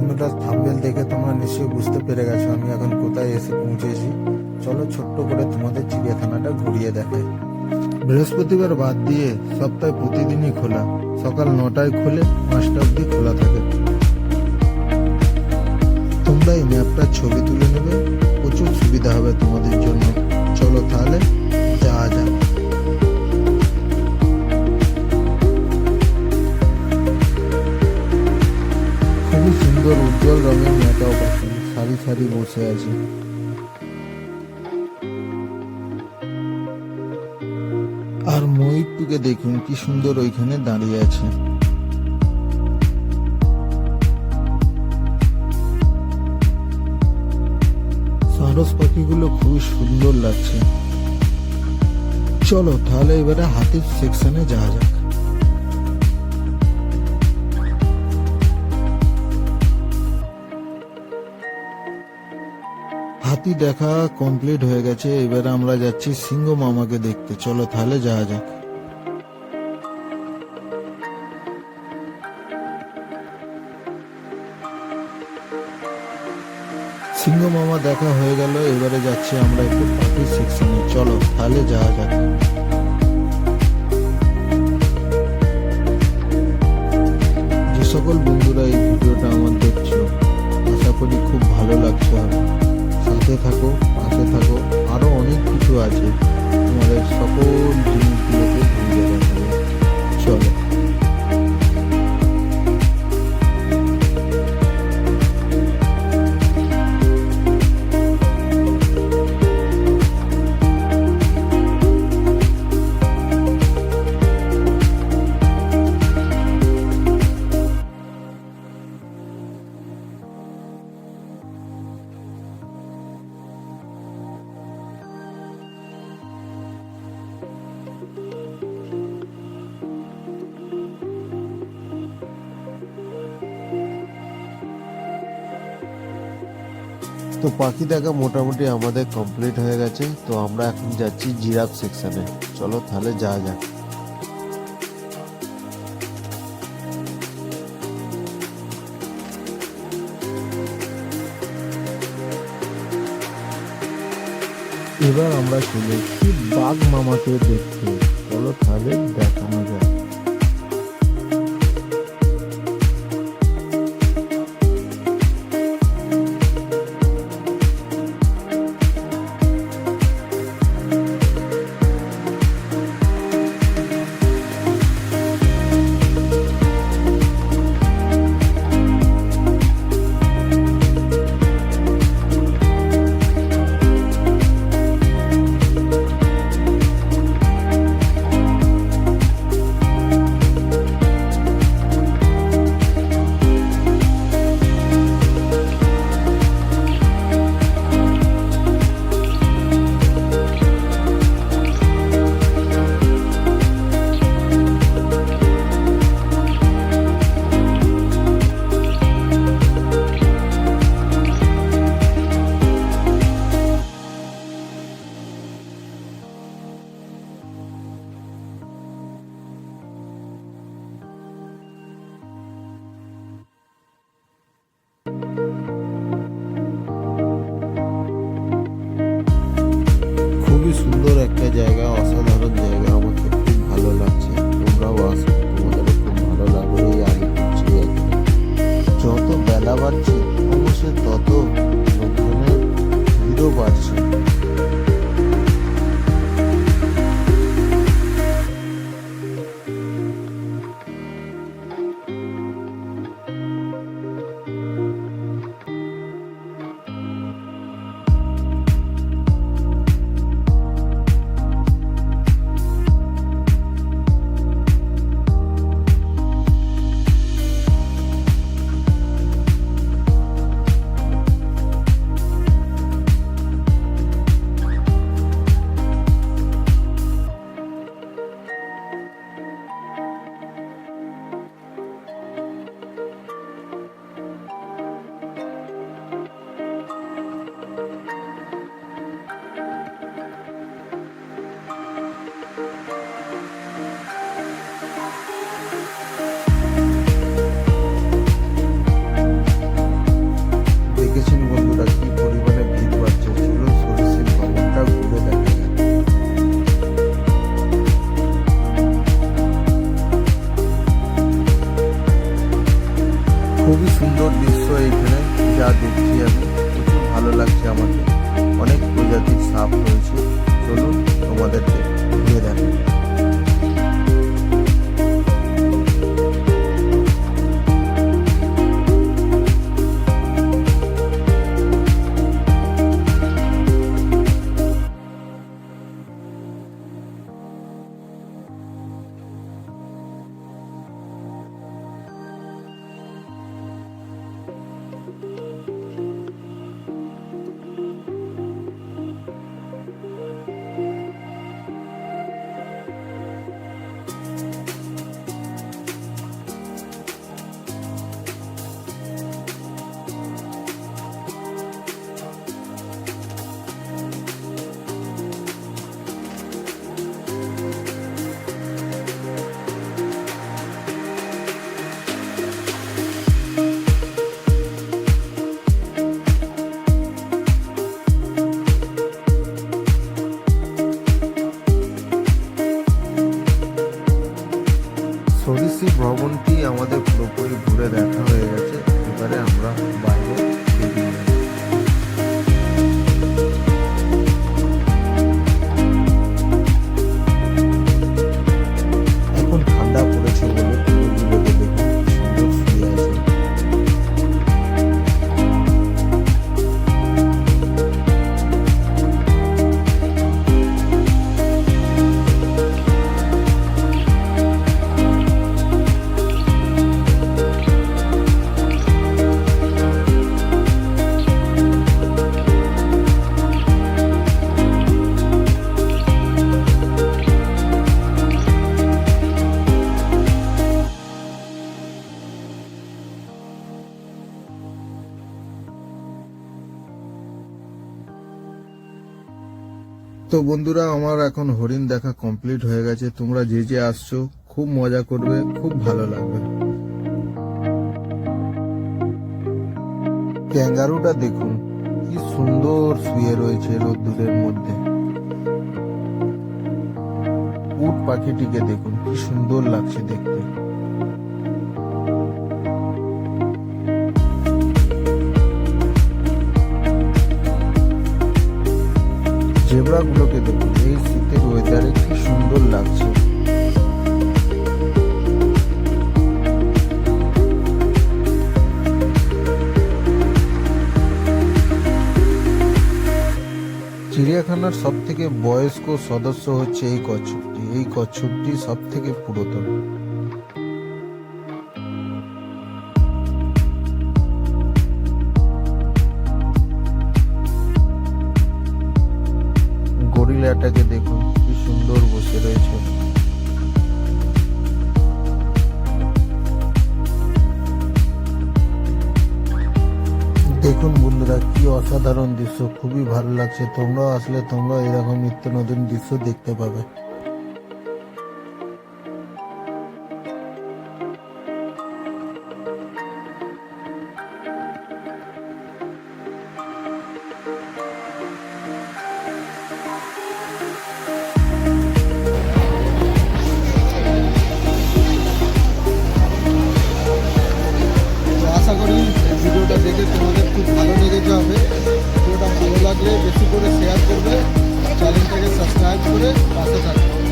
বন্ধুরা, থাম্বনেল দেখে তোমরা নিশ্চয়ই বুঝতে পেরে গেছো আমি এখন কোথায় এসে পৌঁছেছি। চলো ছোট্ট করে তোমাদের চিড়িয়াখানাটা ঘুরিয়ে দেখাই। বৃহস্পতিবার বাদ দিয়ে সপ্তাহে প্রতিদিনই খোলা, সকাল 9টায় খুলে 5টা অবধি খোলা থাকে। তোমরা এই ম্যাপটার ছবি তুলে নেবে, প্রচুর সুবিধা হবে তোমাদের জন্য। চলো তাহলে যাওয়া যাক। খুবই সুন্দর উজ্জ্বল রঙের মেকাও পাখি সারি সারি বসে আছে। আর ময়ূরটুকে দেখুন কি সুন্দর ওইখানে দাঁড়িয়ে আছে। সারস পাখিগুলো খুবই সুন্দর লাগছে। চলো তাহলে এবারে হাতির সেকশনে যাওয়া যাক। হাতি দেখা কমপ্লিট হয়ে গেছে, এবারে আমরা যাচ্ছি সিংহ মামাকে দেখতে। চলো তাহলে যাওয়া যাক। সিংহ মামা দেখা হয়ে গেল, এবারে যাচ্ছি আমরা একটু পাখির সেকশনে। চলো তাহলে যাওয়া যাক। যে সকল বন্ধুরা এই ভিডিওটা আমার দেখছো, আশা করি খুব ভালো লাগছে। সাথে থাকো, পাশে থাকো, আরো অনেক কিছু আছে, তোমাদের সকল জিনিসগুলোকে ঘুরিয়ে দেখাবো। চলো। তো পাখি দেখা মোটামুটি আমাদের কমপ্লিট হয়ে গেছে। তো আমরা এখন যাচ্ছি জিরাফ সেকশনে। চলো তাহলে যাওয়া যাক। এবার আমরা চলে এসেছি বাঘ মামাকে দেখতে। চলো তাহলে দেখানো যাক। এসি ভ্রমণটি আমাদের পুরোপুরি ঘুরে দেখা হয়ে গেছে। এবারে আমরা বাইরে বেরিয়ে যাবো। এখন ঠান্ডা পড়েছে বলে কুকুরগুলোকে দেখুন কি সুন্দর শুয়ে আছে। তো বন্ধুরা, আমার এখন হরিণ দেখা কমপ্লিট হয়ে গেছে। তোমরা যে যে আসছো খুব মজা করবে, খুব ভালো লাগবে। ক্যাঙ্গারুটা দেখুন কি সুন্দর শুয়ে রয়েছে রোদ্দুরের মধ্যে। উট পাখিটিকে দেখুন কি সুন্দর লাগছে দেখতে। জেব্রা গুলোকে দেখুন এই শীতের ওয়েদারে কি সুন্দর লাগছে। চিড়িয়াখানার সব থেকে বয়স্ক সদস্য হচ্ছে এই কচ্ছপটি। এই কচ্ছপটি সব থেকে পুরাতন। গরিলাটাকে দেখুন কি সুন্দর বসে রয়েছে। দেখুন বন্ধুরা কি অসাধারণ দৃশ্য, খুবই ভালো লাগছে। তোমরাও আসলে তোমরা এরকম নিত্য নতুন দৃশ্য দেখতে পাবে। আশা করি ভিডিওটা দেখে তোমাদের খুব ভালো লেগেছে হবে। ভিডিওটা ভালো লাগলে বেশি করে শেয়ার করবে, চ্যানেলটাকে সাবস্ক্রাইব করে পাশে থাকবে।